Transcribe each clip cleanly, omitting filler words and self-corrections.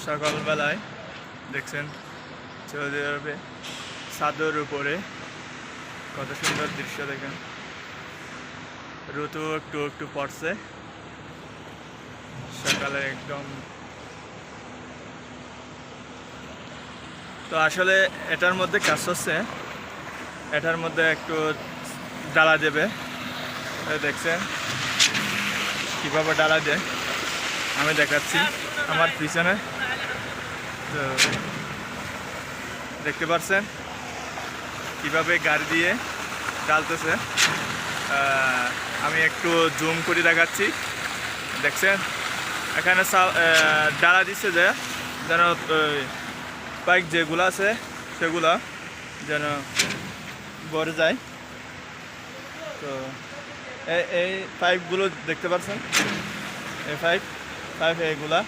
সকালবেলায় দেখছেন সৌদি আরবে ছাদের উপরে কত সুন্দর দৃশ্য দেখেন। ঋতু একটু একটু পড়ছে সকালে একদম। তো আসলে এটার মধ্যে কাজ হচ্ছে, এটার মধ্যে একটু ডালা দেবে। দেখছেন কীভাবে ডালা দেয় আমি দেখাচ্ছি আমার পিছনে। তো দেখতে পাচ্ছেন কীভাবে গাড়ি দিয়ে ডালতেছে। আমি একটু জুম করে দেখাচ্ছি। দেখছেন এখানে ডালা দিচ্ছে যে যেন পাইপ যেগুলো আছে সেগুলা যেন ভরে যায়। তো এই পাইপগুলো দেখতে পাচ্ছেন, এই পাইপ এইগুলা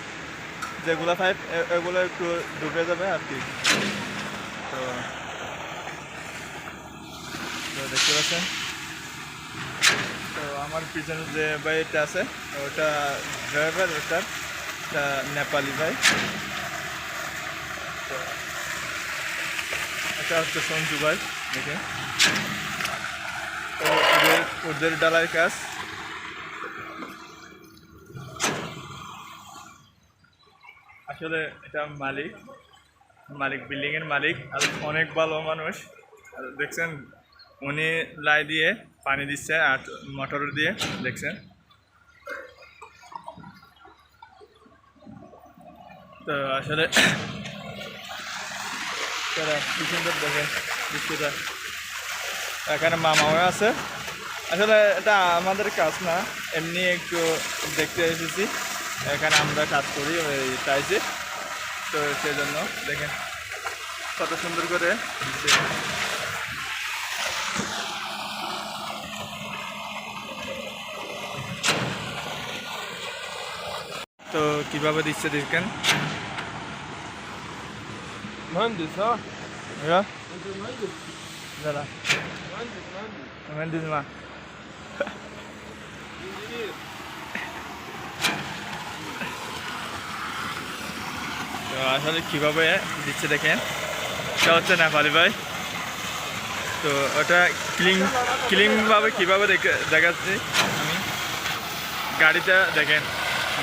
যেগুলো পাইপ এগুলো একটু ডুবে যাবে আর কি। তো দেখতে পাচ্ছেন। তো আমার পিছনে যে ভাইটা আছে ওটা ড্রাইভার, ওটা নেপালি ভাই। তো এটা হচ্ছে সঞ্জু ভাই। দেখে ওদের ডালার কাজ। আসলে এটা মালিক বিল্ডিংয়ের মালিক আর অনেক ভালো মানুষ। আর দেখছেন উনি লাই দিয়ে পানি দিচ্ছে আর মোটর দিয়ে। দেখছেন তো আসলে কি সুন্দর দেখেন দৃশ্যটা। এখানে মামাও আছে। আসলে এটা আমাদের কাজ না, এমনি একটু দেখতে এসেছি। এখানে আমরা কাজ করি ওই টাইসে। তো সেজন্য দেখেন কত সুন্দর করে। তো কিভাবে দিচ্ছে দেখেন। مهندس ها؟ ايوه انت مهندس؟ لا لا مهندس مهندس ما انجينير. তো আসলে কিভাবে দিচ্ছে দেখেন। এটা হচ্ছে নেপালি ভাই। তো ওটা ক্লিনভাবে কীভাবে দেখাচ্ছি আমি। গাড়িটা দেখেন,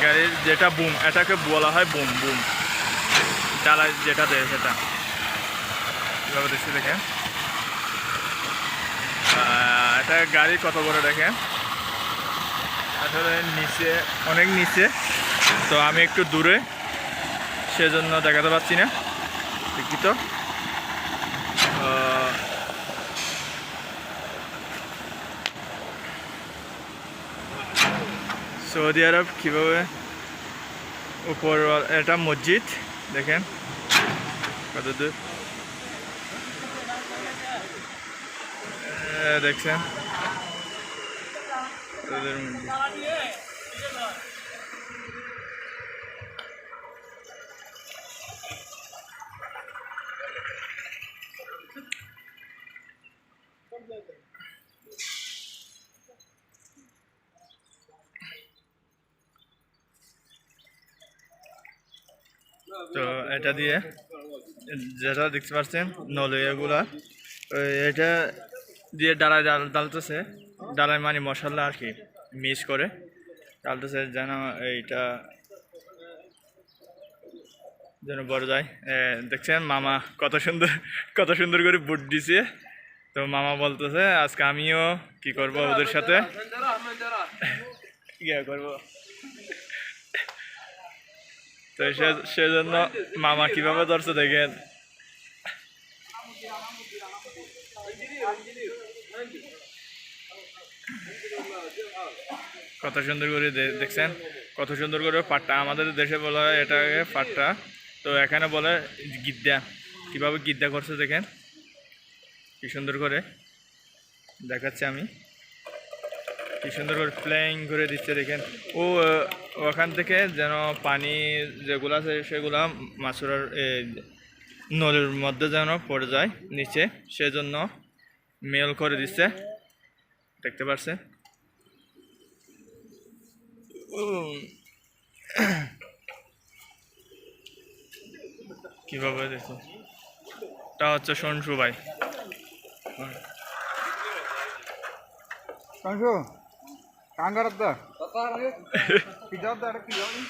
গাড়ির যেটা বুম, এটাকে বলা হয় বুম। ডালায় যেটা দেয় সেটা কীভাবে দিচ্ছে দেখেন। এটা গাড়ি কত বড় দেখেন। আসলে নিচে, অনেক নিচে। তো আমি একটু দূরে সেজন্য দেখাতে পারছি না, দুঃখিত। সৌদি আরব কীভাবে উপর, এটা মসজিদ দেখেন কত দূর দেখছেন ওদের মসজিদ। তো এটা দিয়ে যেটা দেখতে পাচ্ছেন নলিয়াগুলা এটা দিয়ে ডালায় ডালতেছে। ডালায় মানে মশলা আর কি মিক্স করে ডালতেছে যেন এইটা যেন বড় যায়। দেখছেন মামা কত সুন্দর করে বুট দিছে। তো মামা বলতেছে আজকে আমিও কি করব ওদের সাথে ইয়া করব। তো সেজন্য মামা কিভাবে ধরছে দেখেন। কত সুন্দর করে দেখছেন, কত সুন্দর করে পাট্টা। আমাদের দেশে বলা হয় এটাকে পাট্টা, তো এখানে বলে গিদ্দা। কিভাবে গিদ্দা করছে দেখেন, কি সুন্দর করে দেখাচ্ছে আমি। কি সুন্দর করে প্লেইং করে দিচ্ছে দেখেন। ও ওখান থেকে যেন পানি যেগুলো আছে সেগুলা মাছুরার নদীর মধ্যে যেন পড়ে যায় নিচে, সেজন্য মেল করে দিচ্ছে। দেখতে পাচ্ছেন। কিভাবে দেখো, এটা হচ্ছে সঞ্জু ভাই। Kanjo, kangaradda. Kijabda ada kijab ini.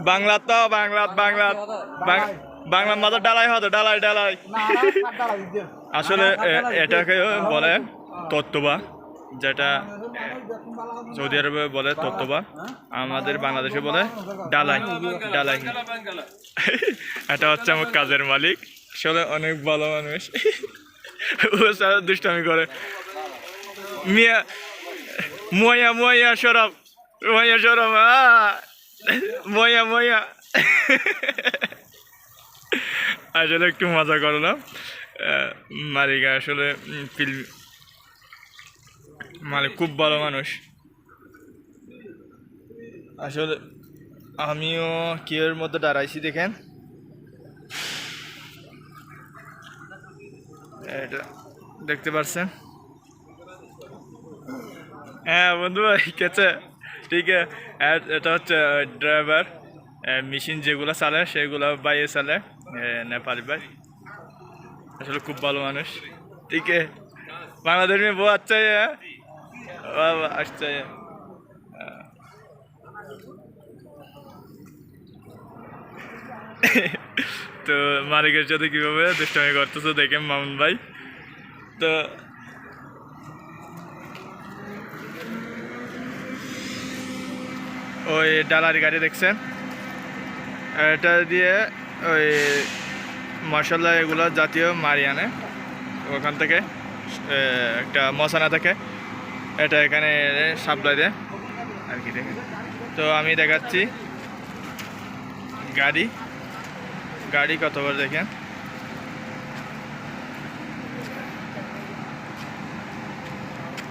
Bangla তো বাংলা বাংলা বাংলা মাঝে ডালাই হতো, ডালাই ডালাই। আসলে এটাকে বলে তত্ত্ববা, যেটা সৌদি আরবে বলে তত্ত্ববা, আমাদের বাংলাদেশে বলে ডালাই ডালাই। এটা হচ্ছে আমার কাজের মালিক, আসলে অনেক ভালো মানুষ। ও সারা দুষ্টামি করে। মিয়া ময়া ময়া সরব, ময়া সরব, ময়া ময়া। আসলে একটু মজা করলাম। মালিক আসলে মালিক খুব ভালো মানুষ। আসলে আমিও কিয়ের মধ্যে দাঁড়াইছি দেখেন, এটা দেখতে পাচ্ছেন। হ্যাঁ বন্ধু ভাই কেছে, ঠিক আছে। এটা হচ্ছে ড্রাইভার, মেশিন যেগুলো চালে সেগুলো বাইরে চালে, নেপালি ভাই। আসলে খুব ভালো মানুষ, ঠিক আছে। বাংলাদেশ में वो अच्छा है, वाह वाह अच्छा है। তো মালিকের সাথে কিভাবে দুষ্টামি করতেছে দেখেন মামুন ভাই। তো ওই ডালার গাড়ি দেখছেন, এটা দিয়ে ওই মশলা এগুলো জাতীয় মারি আনে ওখান থেকে, একটা মশানা থাকে, এটা এখানে সাপ্লাই দেয় আর কি। দেখেন তো আমি দেখাচ্ছি গাড়ি, গাড়ি কতবার দেখেন।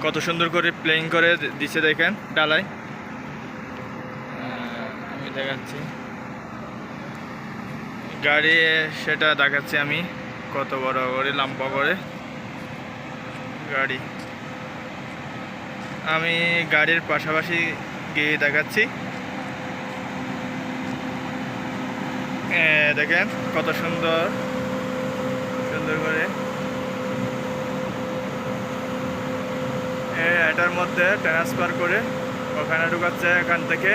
কত সুন্দর করে প্লেইং করে দিচ্ছে দেখেন ডালাই। আমি দেখাচ্ছি গাড়ি, সেটা দেখাচ্ছি আমি কত বড় করে লম্বা করে গাড়ি। আমি গাড়ির পাশাপাশি গিয়ে দেখাচ্ছি, দেখেন কত সুন্দর সুন্দর করে। এটার মধ্যে ট্রান্সফার করে ওখানে ঢুকাচ্ছে, এখান থেকে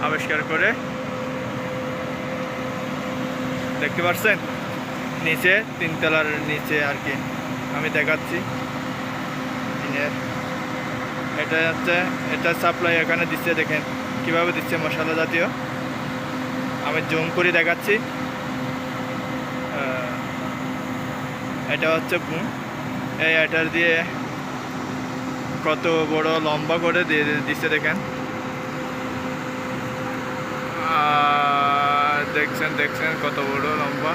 আবিষ্কার করে। দেখতে পাচ্ছেন নিচে, তিনতলার নিচে আর কি আমি দেখাচ্ছি। এটা হচ্ছে, এটা সাপ্লাই এখানে দিচ্ছে, দেখেন কিভাবে দিচ্ছে মশলা জাতীয়। আমি জুম করে দেখাচ্ছি। এটা হচ্ছে এটার দিয়ে কত বড় লম্বা করে দিয়ে দিচ্ছে দেখেন। দেখছেন দেখছেন কত বড় লম্বা।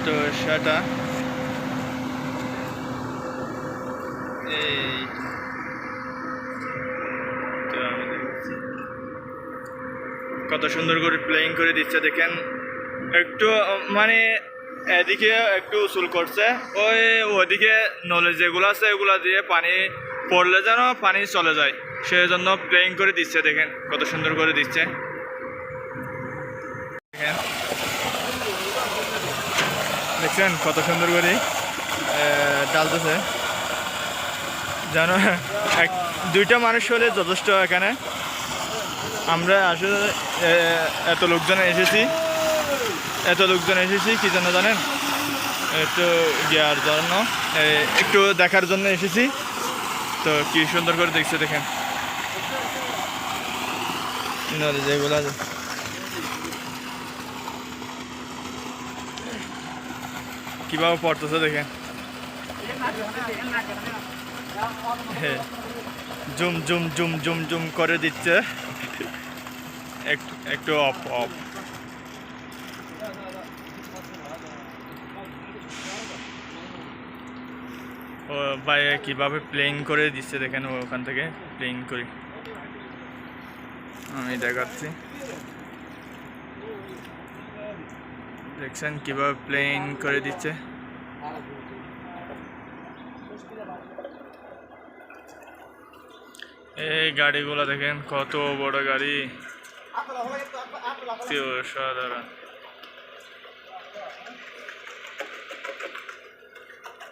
তো সেটা এই কত সুন্দর করে প্লেইং করে দিচ্ছে দেখেন। একটু মানে এদিকে একটু উসুল করছে, ওইদিকে নলেজ যেগুলো আছে এগুলো দিয়ে পানি পড়লে যেন পানি চলে যায়, সেই জন্য প্লেইং করে দিচ্ছে দেখেন কত সুন্দর করে দিচ্ছে। দেখছেন কত সুন্দর করে ডালতেছে, যেন দুইটা মানুষ হলে যথেষ্ট এখানে। আমরা আসলে এত লোকজন এসেছি কি জন্য জানেন? একটু ইয়ার জন্য, একটু দেখার জন্য এসেছি। তো কি সুন্দর করে দেখছে দেখেন যেগুলো কিভাবে পড়তেছে দেখেন। হ্যাঁ zoom zoom zoom zoom zoom করে দিচ্ছে, একটু অফ অফ। ও ভাই কীভাবে প্লেইং করে দিচ্ছে দেখেন, ওখান থেকে প্লেইং করি আমি দেখাচ্ছি। দেখছেন কীভাবে প্লেইং করে দিচ্ছে। এই গাড়িগুলো দেখেন কত বড় গাড়ি, কি অসাধারণ।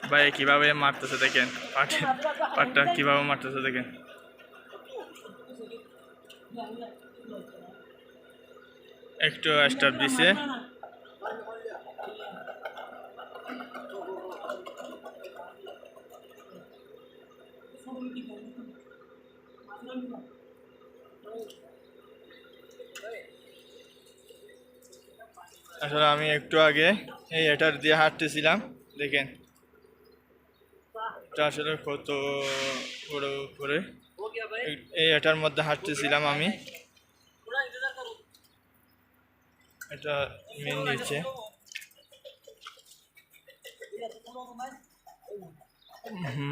ভাই কিভাবে মারতেছে দেখেন, পাটটা কিভাবে মারতেছে দেখেন। একটু স্টার্ট দিছে, আসলে আমি একটু আগে এই এটার দিয়ে হাঁটতেছিলাম, দেখেন এটা আসলে কত বড় করে এই এটার মধ্যে হাঁটতেছিলাম আমি, এটা মেন নিচে।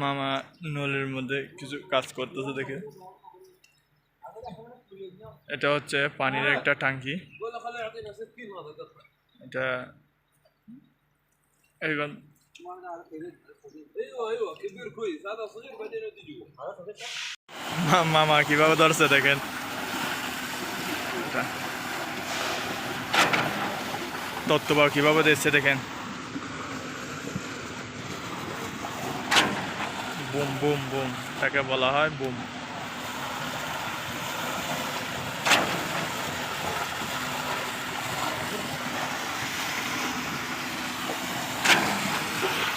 মামা নলের মধ্যে কিছু কাজ করতেছে দেখে। এটা হচ্ছে পানির একটা ট্যাঙ্কি, এটা এখন মামা কিভাবে ধরছে দেখেন, তত্ত্ববাও কিভাবে দিচ্ছে দেখেন, বুম বুম বুম, তাকে বলা হয় বুম।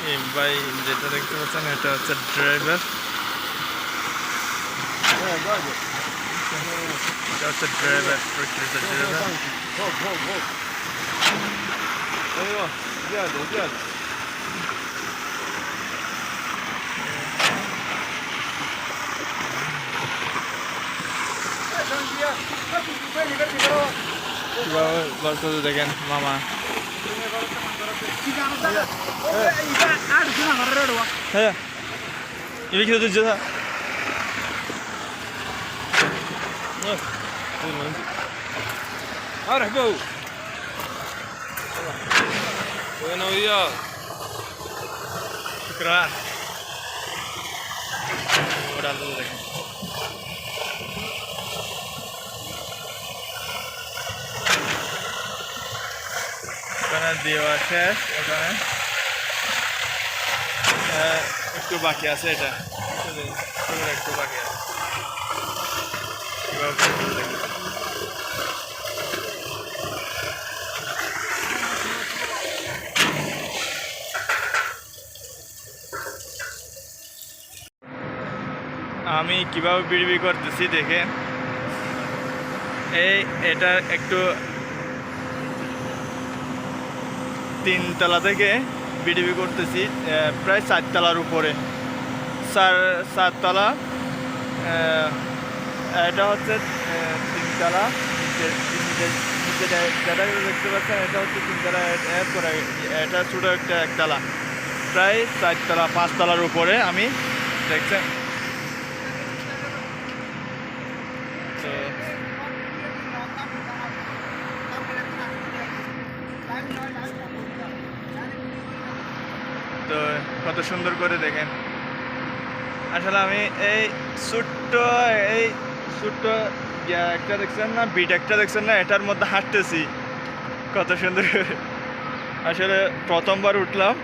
এই ভাই যেটা দেখতে পাচ্ছেন এটা হচ্ছে ড্রাইভার, এটা হচ্ছে ড্রাইভার, ড্রাইভার। ايوه زياده زياده. কিভাবে বলতেছে দেখেন মামা। হ্যাঁ ini kita tujuh ha. مرحبا وانا وياك. Syukran. Udah dulu deh. Karena dewa শেষ এখানে একটু বাকি আছে, এটা একটু বাকি আছে। আমি কিভাবে বিড়বি করতেছি দেখেন, এটা একটু তিনতলা থেকে বিডিবি করতেছি, প্রায় 4 তলার উপরে, 4 তলা। এটা হচ্ছে 3 তলা, যেটা দেখতে পাচ্ছেন এটা হচ্ছে 3 তলা, এটা ছোটো একটা 1 তলা, প্রায় 4 তলা 5 তলার উপরে আমি দেখছেন। তো কত সুন্দর করে দেখেন, আসলে আমি এই ছোট্ট একটা দেখছেন না, বিট একটা দেখছেন না, এটার মধ্যে হাঁটতেছি কত সুন্দর করে। আসলে প্রথমবার উঠলাম,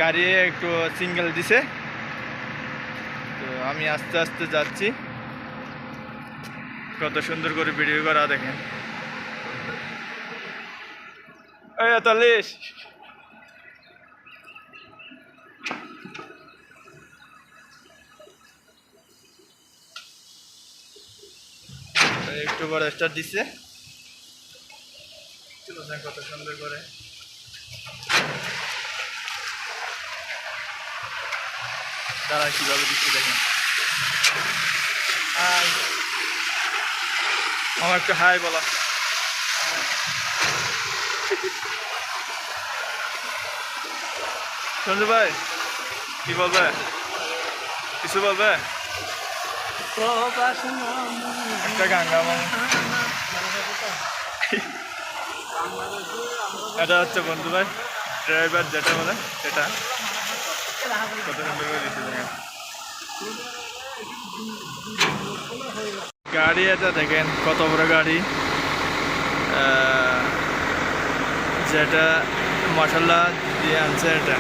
গাড়ি একটু সিঙ্গেল দিছে, তো আমি আস্তে আস্তে যাচ্ছি, কত সুন্দর করে ভিডিও করা দেখেন। একটু বড় স্টার্ট দিচ্ছে, কত সুন্দর করে। দাঁড়া কিভাবে দিচ্ছে দেখেন। হাই, আমার একটু হাই বলা। সঞ্জু ভাই কি বলবে, কিছু বলবে? একটা গান গাবো। এটা হচ্ছে বন্ধু ভাই ড্রাইভার, যেটা বলে সেটা কত সুন্দর করে দিচ্ছে দেখেন। গাড়ি এটা দেখেন কত বড় গাড়ি, যেটা মশলা দিয়ে আনছে এটা।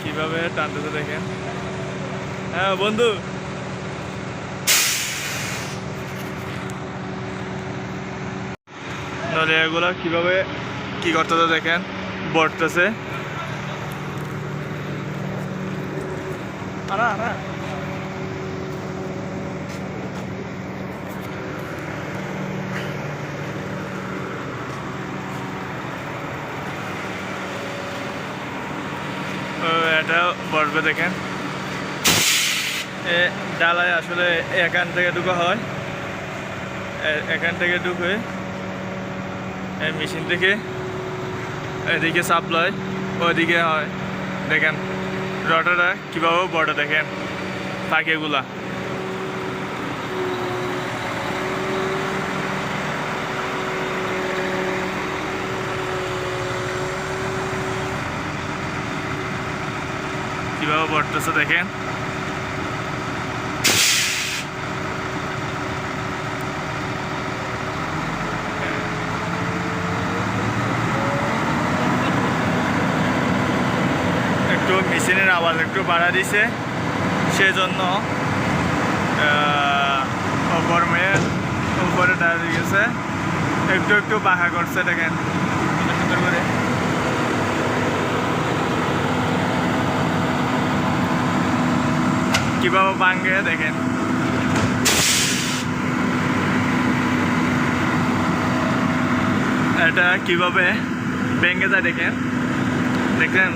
কিভাবে টানতেছে দেখেন। হ্যাঁ বন্ধু, নলে এগুলো কিভাবে কি করতেছে দেখেন, বটতেছে। এটা বসবে দেখেন, ডালায় আসলে এখান থেকে ঢুকা হয়, এখান থেকে ঢুকে এই মেশিন থেকে এদিকে সাপ্লাই ওইদিকে হয়। দেখেন রটারটা কীভাবে বড় দেখেন, পাখিগুলা কীভাবে বড়তেছে দেখেন। একটু মেশিনের আওয়াজ একটু বাড়া দিছে, সেজন্য উপরে দাঁড়িয়ে গেছে, একটু একটু বাঁকা করছে দেখেন সুন্দর করে। কিভাবে ভাঙে দেখেন। এটা কিভাবে ভেঙে যায় দেখেন, দেখেন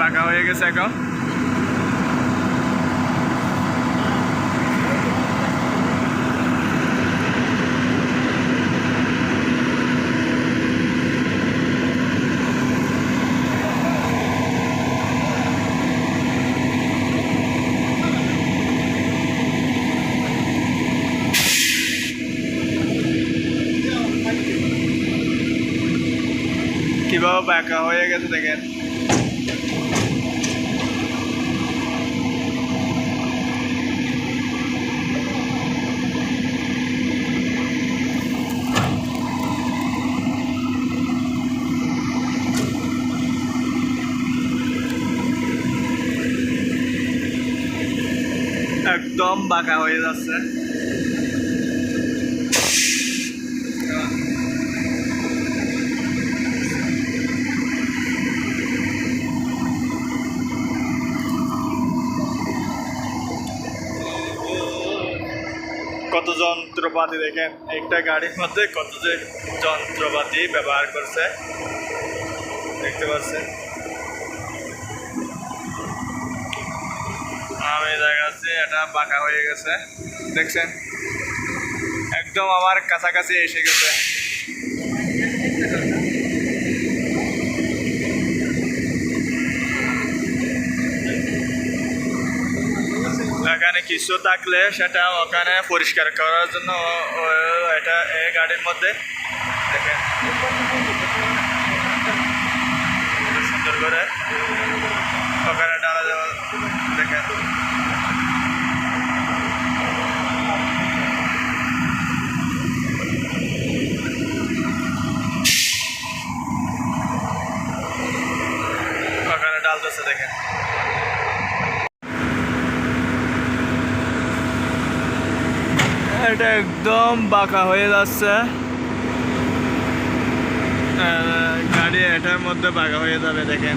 বাঁকা হয়ে গেছে এখন। কিভাবে বাঁকা হয়ে গেছে দেখেন। একদম বাঁকা হয়ে যাচ্ছে। কত যন্ত্রপাতি দেখেন, একটা গাড়ির মধ্যে কত যে যন্ত্রপাতি ব্যবহার করছে দেখতে পাচ্ছেন। আমি দেখাচ্ছি, এটা বাঁকা হয়ে গেছে দেখছেন, একদম আমার কাছাকাছি এসে গেছে। এখানে কিছু থাকলে সেটা ওখানে পরিষ্কার করার জন্য এটা এই গাড়ির মধ্যে দেখেন সুন্দর করে ওখানে ডালা দেওয়া দেখেন। ওখানে ডালতেছে দেখেন। এটা একদম বাঁকা হয়ে যাচ্ছে, গাড়ি এটার মধ্যে বাঁকা হয়ে যাবে দেখেন।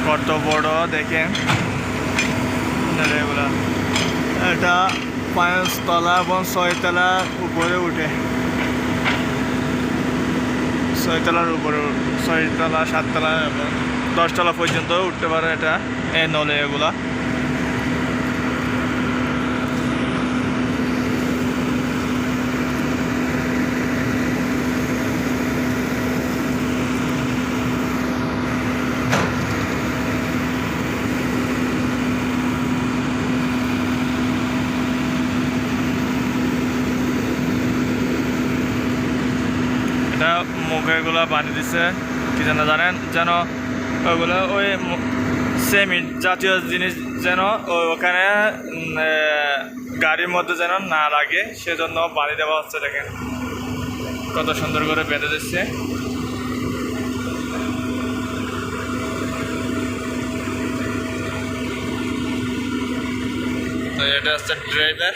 কত বড় দেখেন এগুলা। এটা 5 তলা এবং 6 তলার উপরে উঠে, 6 তলার উপরে, 6 তলা 7 তলা এবং 10 তলা পর্যন্ত উঠতে পারে এটা এই নলে এগুলা। এটা মুখে এগুলো বানিয়ে দিচ্ছে কি যেন জানেন, যেন ওগুলো ওই সেমিট জাতীয় জিনিস যেন ওখানে গাড়ির মধ্যে যেন না লাগে সেজন্য বানিয়ে দেওয়া হচ্ছে। দেখেন কত সুন্দর করে বেঁধে দিচ্ছে। তো এটা হচ্ছে ড্রাইভার,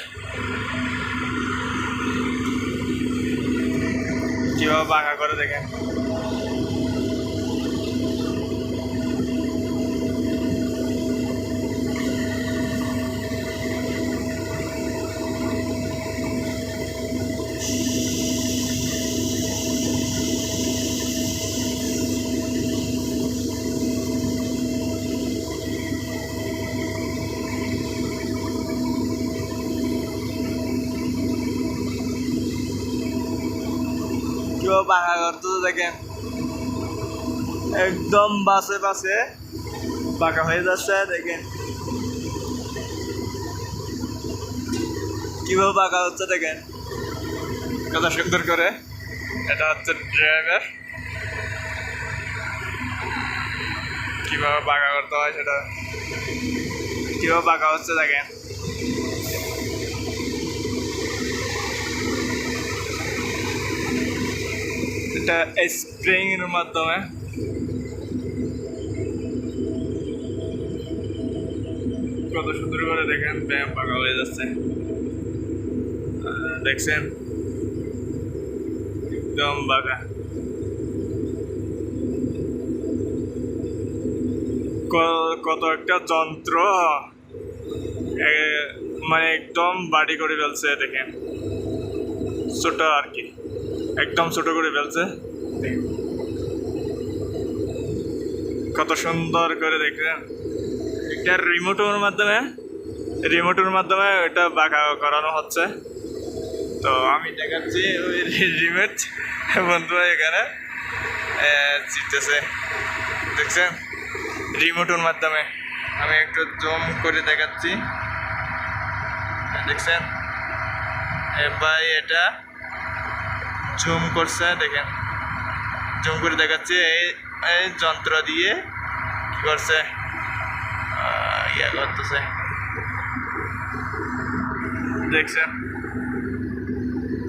কিভাবে বাঁকা করে দেখেন। কিভাবে বাঁকা করতে দেখেন, একদম বাসে বাসে বাঁকা হয়ে যাচ্ছে। দেখেন কিভাবে বাঁকা হচ্ছে, দেখেন কত সুন্দর করে। এটা হচ্ছে ড্রাইভার, কিভাবে বাঁকা করতে হয় সেটা কিভাবে বাঁকা হচ্ছে দেখেন। এটা স্প্রিং এর মাধ্যমে কত সুন্দর করে দেখেন ব্যায়াম পাকা হয়ে যাচ্ছে। দেখছেন একদম বাঁকা। কত একটা যন্ত্র মানে একদম বাড়ি করে ফেলছে। দেখেন ছোট আর কি, একদম ছোট করে ফেলছে। কত সুন্দর করে দেখেন। একটা রিমোটের মাধ্যমে এটা বাঁকা করানো হচ্ছে। তো আমি দেখাচ্ছি ওই রিমোট বন্ধুরা এখানে জিতেছে, দেখছেন রিমোটের মাধ্যমে। আমি একটু জুম করে দেখাচ্ছি, দেখছেন ভাই এটা জুম করছে। দেখেন জুম করে দেখাচ্ছি, এই যন্ত্র দিয়ে কি করছে, ইয়া করতেছে। দেখছেন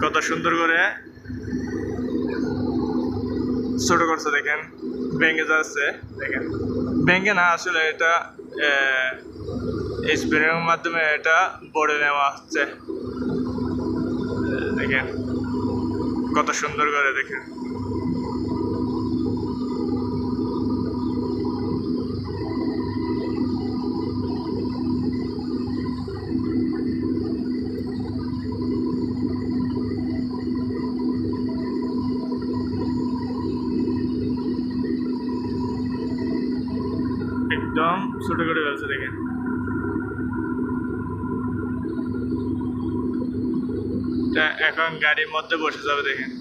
কত সুন্দর করে ছোট করছে। দেখেন ভেঙে যাচ্ছে। দেখেন ভেঙে না, আসলে এটা স্প্রের মাধ্যমে এটা বড়ে নেওয়া হচ্ছে। দেখেন কত সুন্দর করে। দেখেন একদম ছোট করে ফেলছে। দেখেন এখন গাড়ির মধ্যে বসে যাবে। দেখেন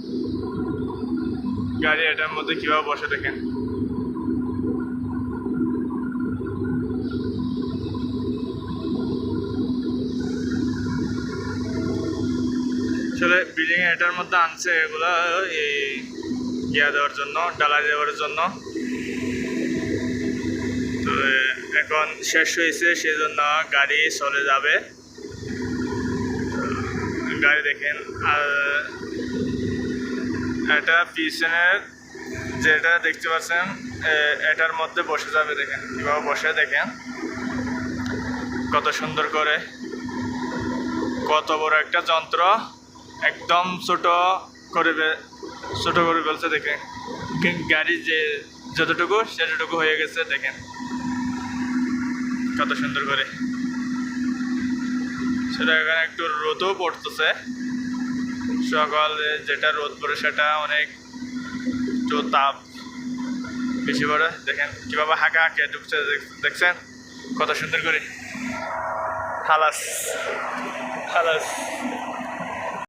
গাড়ি এটার মধ্যে কিভাবে বসে। দেখেন আসলে বিল্ডিং এটার মধ্যে আনছে এগুলো এই ইয়া দেওয়ার জন্য, ডালা দেওয়ার জন্য। তো এখন শেষ হয়েছে, সেজন্য গাড়ি চলে যাবে। গাড়ি দেখেন, আর এটা পিছনের যেটা দেখতে পাচ্ছেন এটার মধ্যে বসে যাবে। দেখেন কিভাবে বসে। দেখেন কত সুন্দর করে, কত বড় একটা যন্ত্র একদম ছোট করে ফেলছে। দেখেন গাড়ি যে যতটুকু সেতটুকু হয়ে গেছে। দেখেন কত সুন্দর করে। সেটা এখানে একটু রোদও পড়তেছে, সকালে যেটা রোদ পড়ে সেটা অনেক তাপ বেশি পড়ে। দেখেন কিভাবে হাঁকা হাঁকে ঢুকছে। দেখছেন কত সুন্দর করে। হালাস